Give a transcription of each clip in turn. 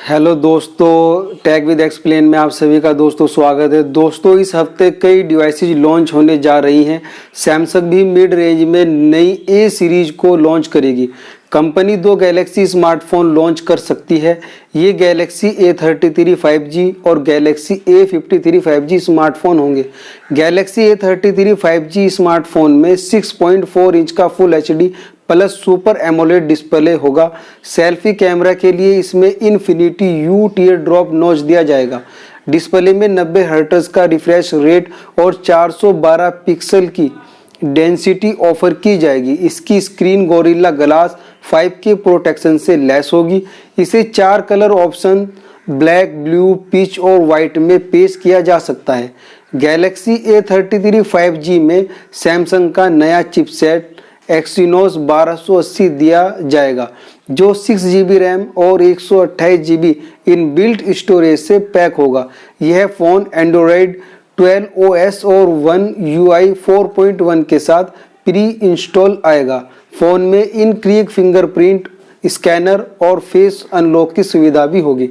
Hello दोस्तों, take with explain में आप सभी का दोस्तों स्वागत है। दोस्तों, इस हफ्ते कई डिवाइसेज लॉन्च होने जा रही हैं। सैमसंग भी मिड रेंज में नई ए सीरीज को लॉन्च करेगी। कंपनी 2 गैलेक्सी स्मार्टफोन लॉन्च कर सकती है। ये गैलेक्सी A33 5G और गैलेक्सी A53 5G स्मार्टफोन होंगे। गैलेक्सी A33 5G स्मार्टफोन में 6.4 इंच का full HD plus super AMOLED display होगा। सेल्फी कैमरा के लिए इसमें infinity u tier drop notch दिया जाएगा। डिस्प्ले में 90 हर्ट्ज का रिफ्रेश रेट और 412 पिक्सल की डेंसिटी ऑफर की जाएगी। इसकी screen gorilla glass 5K protection से लैस होगी। इसे 4 colour option black, blue, pitch और वाइट में पेश किया जा सकता है। गैलेक्सी A33 5G में सैमसंग का नया चिपसेट एक्सिनोस 1280 दिया जाएगा, जो 6GB रैम और 128GB इनबिल्ट स्टोरेज से पैक होगा। यह फ़ोन एंड्रॉयड 12 OS और One UI 4.1 के साथ प्री इंस्टॉल आएगा। फ़ोन में इनक्रीक फिंगरप्रिंट स्कैनर और फेस अनलॉक की सुविधा भी होगी।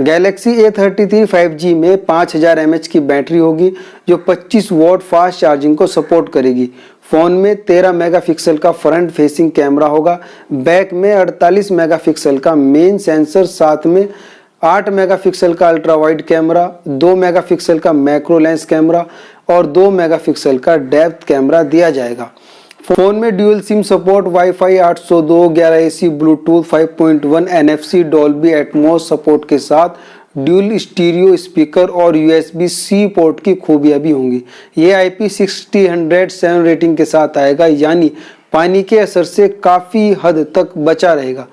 गैलेक्सी A33 5G में 5000 mAh की बैटरी होगी, जो 25 वॉट फास्ट चार्जिंग को सपोर्ट करेगी। फ़ोन में 13 मेगापिक्सल का फ्रंट फेसिंग कैमरा होगा। बैक में 48 मेगापिक्सल का मेन सेंसर, साथ में 8 मेगापिक्सल का अल्ट्रा वाइड कैमरा, 2 मेगापिक्सल का मैक्रो लेंस कैमरा और 2 मेगापिक्सल का डेप्थ कैमरा दिया जाएगा। फ़ोन में dual SIM support, wifi 802, 11AC, Bluetooth 5.1, NFC, Dolby Atmos support के साथ ड्यूल स्टीरियो स्पीकर और USB-C पोर्ट की खूबियां भी होंगी। ये IP60 रेटिंग के साथ आएगा, यानी पानी के असर से काफ़ी हद तक बचा रहेगा।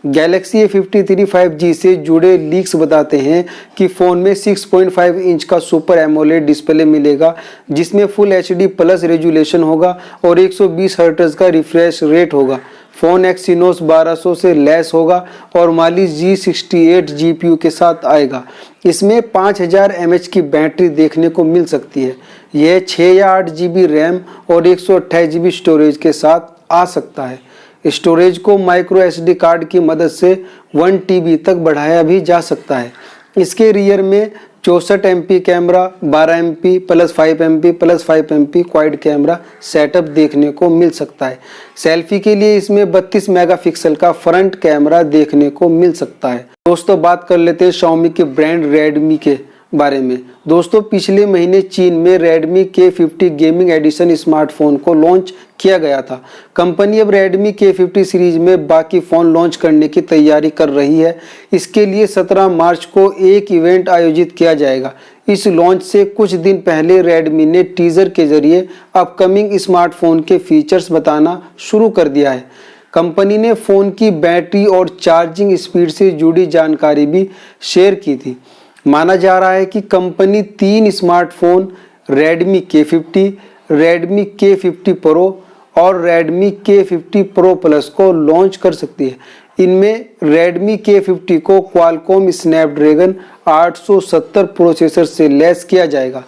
गैलेक्सी A53 5G से जुड़े लीक्स बताते हैं कि फ़ोन में 6.5 इंच का सुपर एमोलेड डिस्प्ले मिलेगा, जिसमें फुल HD प्लस रेजुलेशन होगा और 120 हर्ट्ज का रिफ्रेश रेट होगा। फ़ोन एक्सिनोस 1200 से लैस होगा और माली G68 GPU के साथ आएगा। इसमें 5000 mAh की बैटरी देखने को मिल सकती है। यह 6 या 8GB रैम और 128GB स्टोरेज के साथ आ सकता है। स्टोरेज को माइक्रो SD कार्ड की मदद से 1 TB तक बढ़ाया भी जा सकता है। इसके रियर में 64 MP camera, 12 MP plus 5 MP plus 5 MP quad camera setup देखने को मिल सकता है। सेल्फी के लिए इसमें 32 मेगापिक्सल का फ्रंट कैमरा देखने को मिल सकता है। दोस्तों, बात कर लेते हैं Xiaomi के ब्रांड Redmi के बारे में। दोस्तों, पिछले महीने चीन में Redmi K50 gaming addition smartphone को लॉन्च किया गया था। कंपनी अब Redmi K50 सीरीज में बाकी फ़ोन लॉन्च करने की तैयारी कर रही है। इसके लिए 17 मार्च को एक इवेंट आयोजित किया जाएगा। इस लॉन्च से कुछ दिन पहले Redmi ने टीजर के जरिए अपकमिंग स्मार्टफोन के फीचर्स बताना शुरू कर दिया है। कंपनी ने फ़ोन की बैटरी और चार्जिंग स्पीड से जुड़ी जानकारी भी शेयर की थी। माना जा रहा है कि company 3 smartphone Redmi K50, Redmi K50 Pro और Redmi K50 Pro Plus को लॉन्च कर सकती है। इनमें Redmi K50 को Qualcomm Snapdragon 870 प्रोसेसर से लैस किया जाएगा।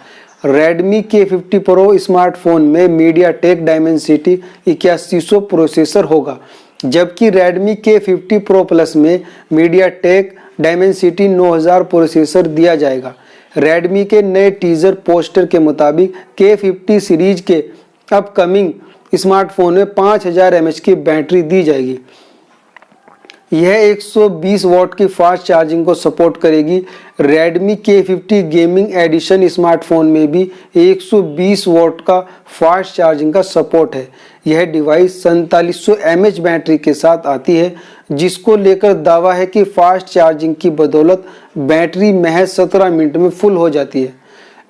Redmi K50 Pro स्मार्टफोन में MediaTek Dimensity 8100 प्रोसेसर होगा, जबकि Redmi K50 Pro Plus में MediaTek Dimensity 9000 प्रोसेसर दिया जाएगा। Redmi के नए टीजर पोस्टर के मुताबिक K50 सीरीज के अपकमिंग स्मार्टफोन में 5000 mAh की बैटरी दी जाएगी। यह 120 वॉट की फास्ट चार्जिंग को सपोर्ट करेगी। Redmi K50 gaming addition smartphone में भी 120 वॉट का फास्ट चार्जिंग का सपोर्ट है। यह डिवाइस 4700 mAh बैटरी के साथ आती है, जिसको लेकर दावा है कि फास्ट चार्जिंग की बदौलत बैटरी महज 17 मिनट में फुल हो जाती है।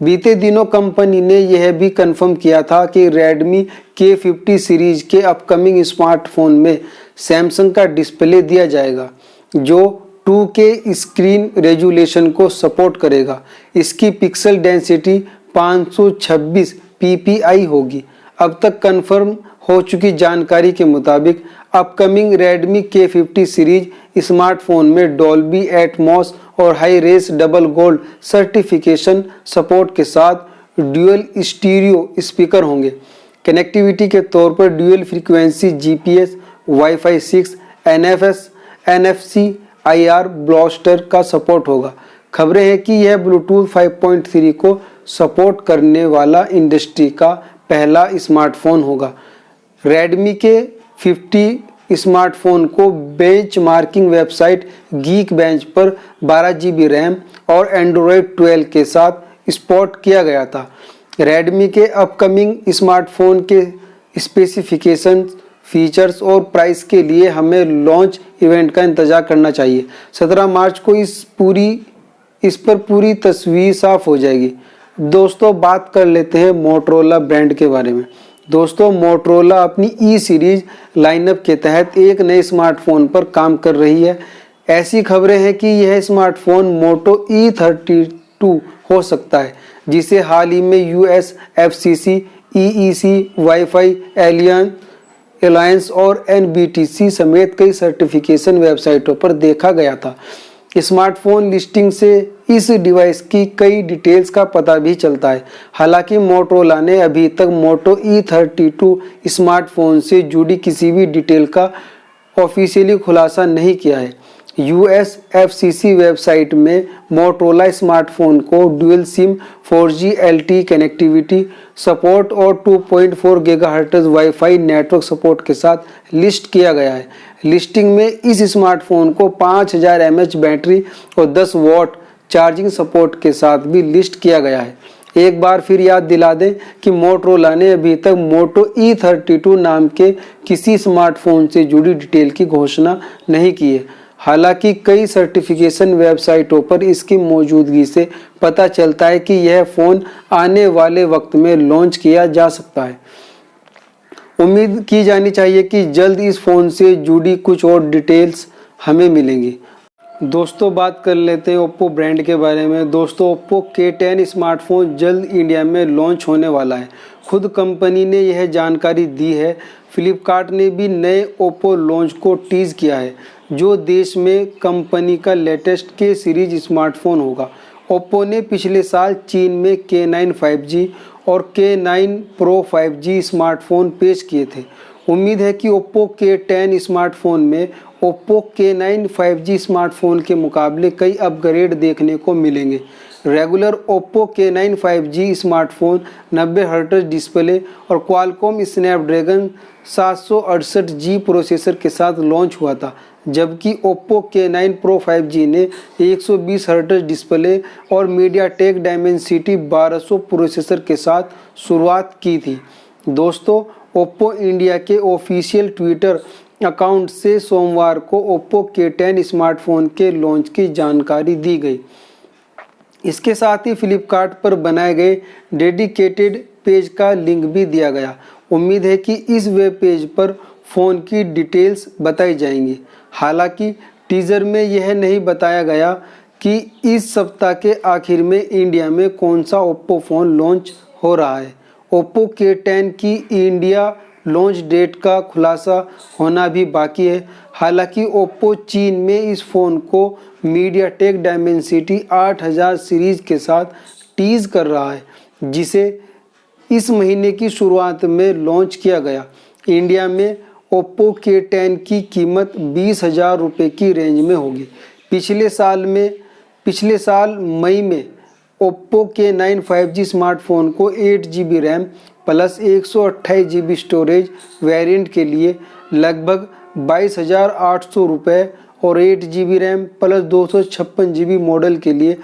बीते दिनों कंपनी ने यह भी कंफर्म किया था कि Redmi K50 सीरीज के अपकमिंग स्मार्टफोन में सैमसंग का डिस्प्ले दिया जाएगा, जो 2K स्क्रीन रेजुलेशन को सपोर्ट करेगा। इसकी पिक्सल डेंसिटी 526 ppi होगी। अब तक कंफर्म हो चुकी जानकारी के मुताबिक upcoming Redmi K50 series smartphone में डॉल्बी एटमॉस और high res double gold certification support के साथ ड्यूअल स्टीरियो स्पीकर होंगे। कनेक्टिविटी के तौर पर dual frequency GPS, wifi 6, NFC, IR blaster का सपोर्ट होगा। खबरें हैं कि यह ब्लूटूथ 5.3 को सपोर्ट करने वाला इंडस्ट्री का पहला स्मार्टफोन होगा। रेडमी के 50 स्मार्टफोन को बेंचमार्किंग वेबसाइट गीकबेंच पर 12 GB रैम और एंड्रॉयड 12 के साथ स्पॉट किया गया था। रेडमी के अपकमिंग स्मार्टफोन के स्पेसिफिकेशन, फीचर्स और प्राइस के लिए हमें लॉन्च इवेंट का इंतजार करना चाहिए। 17 मार्च को इस पर पूरी तस्वीर साफ हो जाएगी। दोस्तों, बात कर लेते हैं मोटरोला ब्रांड के बारे में। दोस्तों, मोटरोला अपनी ई सीरीज लाइनअप के तहत एक नए स्मार्टफोन पर काम कर रही है। ऐसी खबरें हैं कि यह स्मार्टफोन मोटो E32 हो सकता है, जिसे हाल ही में US FCC, EEC, wifi alliance और NBTC समेत कई सर्टिफिकेशन वेबसाइटों पर देखा गया था। स्मार्टफोन लिस्टिंग से इस डिवाइस की कई डिटेल्स का पता भी चलता है। हालांकि मोटरोला ने अभी तक मोटो E32 स्मार्टफोन से जुड़ी किसी भी डिटेल का ऑफिशियली खुलासा नहीं किया है। US FCC वेबसाइट में मोटरोला स्मार्टफोन को dual SIM, 4G LTE connectivity support और 2.4 GHz वाईफाई नेटवर्क सपोर्ट के साथ लिस्ट किया गया है। लिस्टिंग में इस स्मार्टफोन को 5000 mAh बैटरी और 10 वॉट चार्जिंग सपोर्ट के साथ भी लिस्ट किया गया है। एक बार फिर याद दिला दें कि मोटरोला ने अभी तक मोटो E32 नाम के किसी स्मार्टफोन से जुड़ी डिटेल की घोषणा नहीं की है। हालांकि कई सर्टिफिकेशन वेबसाइटों पर इसकी मौजूदगी से पता चलता है कि यह फ़ोन आने वाले वक्त में लॉन्च किया जा सकता है। उम्मीद की जानी चाहिए कि जल्द इस फ़ोन से जुड़ी कुछ और डिटेल्स हमें मिलेंगी। दोस्तों, बात कर लेते हैं ओप्पो ब्रांड के बारे में। दोस्तों, ओप्पो K10 स्मार्टफोन जल्द इंडिया में लॉन्च होने वाला है। खुद कंपनी ने यह जानकारी दी है। फ्लिपकार्ट ने भी नए ओप्पो लॉन्च को टीज किया है, जो देश में कंपनी का लेटेस्ट K सीरीज स्मार्टफोन होगा। ओप्पो ने पिछले साल चीन में K9 5G और K9 Pro 5G स्मार्टफोन पेश किए थे। उम्मीद है कि ओप्पो K10 स्मार्टफोन में ओप्पो K9 5G स्मार्टफोन के मुकाबले कई अपग्रेड देखने को मिलेंगे। Regular Oppo K9 5G smartphone 90 hertz display और क्वालकॉम स्नैपड्रैगन 768G प्रोसेसर के साथ लॉन्च हुआ था, जबकि ओप्पो K9 Pro 5G ने 120 हर्ट्ज डिस्प्ले और मीडियाटेक डायमेंसिटी 1200 प्रोसेसर के साथ शुरुआत की थी। दोस्तों, ओप्पो इंडिया के ऑफिशियल ट्विटर अकाउंट से सोमवार को ओप्पो K10 स्मार्टफोन के लॉन्च की जानकारी दी गई। इसके साथ ही फ्लिपकार्ट पर बनाए गए डेडिकेटेड पेज का लिंक भी दिया गया। उम्मीद है कि इस वेब पेज पर फ़ोन की डिटेल्स बताई जाएंगी। हालांकि टीजर में यह नहीं बताया गया कि इस सप्ताह के आखिर में इंडिया में कौन सा ओप्पो फ़ोन लॉन्च हो रहा है। ओप्पो K10 की इंडिया लॉन्च डेट का खुलासा होना भी बाकी है। हालांकि ओप्पो चीन में इस फ़ोन को मीडियाटेक डायमेंसिटी 8000 सीरीज़ के साथ टीज कर रहा है, जिसे इस महीने की शुरुआत में लॉन्च किया गया। इंडिया में ओप्पो K10 की कीमत 20,000 रुपये की रेंज में होगी। पिछले साल मई में ओप्पो K9 5G स्मार्टफोन को 8 GB RAM plus 128 GB storage variant के लिए लगभग 22,800 रुपये और 8 GB RAM plus 256 GB model के लिए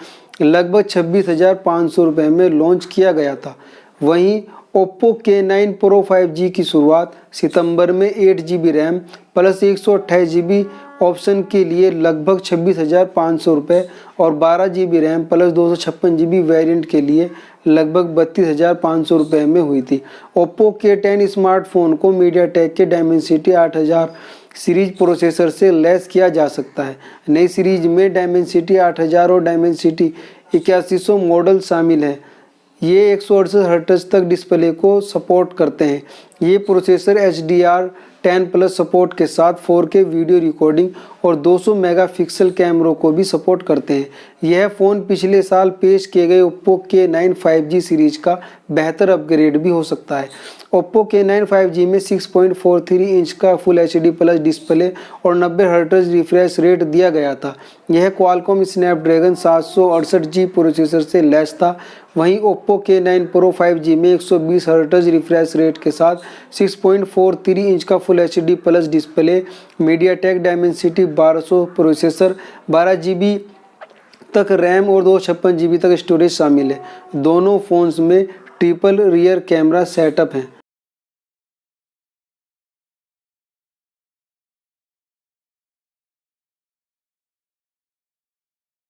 लगभग 26,500 रुपये में लॉन्च किया गया था। वहीं ओप्पो K9 Pro 5G की शुरुआत सितंबर में 8 GB RAM plus 128 GB option के लिए लगभग 26,500 रुपये और 12 GB RAM plus 256 GB variant के लिए लगभग 32,500 रुपये में हुई थी। ओप्पो K10 स्मार्टफोन को मीडियाटेक के डायमेंसिटी 8000 सीरीज प्रोसेसर से लैस किया जा सकता है। नई सीरीज में डायमेंसिटी 8000 और डायमेंसिटी 8100 मॉडल शामिल है। ये 168 हर्ट्ज तक डिस्प्ले को सपोर्ट करते हैं। ये प्रोसेसर HDR10 प्लस सपोर्ट के साथ 4K वीडियो रिकॉर्डिंग और 200 मेगापिक्सल कैमरों को भी सपोर्ट करते हैं। यह फ़ोन पिछले साल पेश किए गए Oppo K9 5G सीरीज का बेहतर अपग्रेड भी हो सकता है। Oppo K9 5G में 6.43 इंच का फुल HD प्लस डिस्प्ले और 90 हर्ट्ज रिफ्रेश रेट दिया गया था। यह क्वालकॉम स्नैपड्रैगन 768G प्रोसेसर से लैस था। वहीं Oppo K9 Pro 5G में 120 हर्ट्ज रिफ्रेश रेट के साथ 6.43 इंच का full HD plus display, MediaTek Dimensity 1200 processor, 12 GB तक रैम और 256 GB तक स्टोरेज शामिल है। दोनों फ़ोन्स में ट्रिपल रियर कैमरा सेटअप है।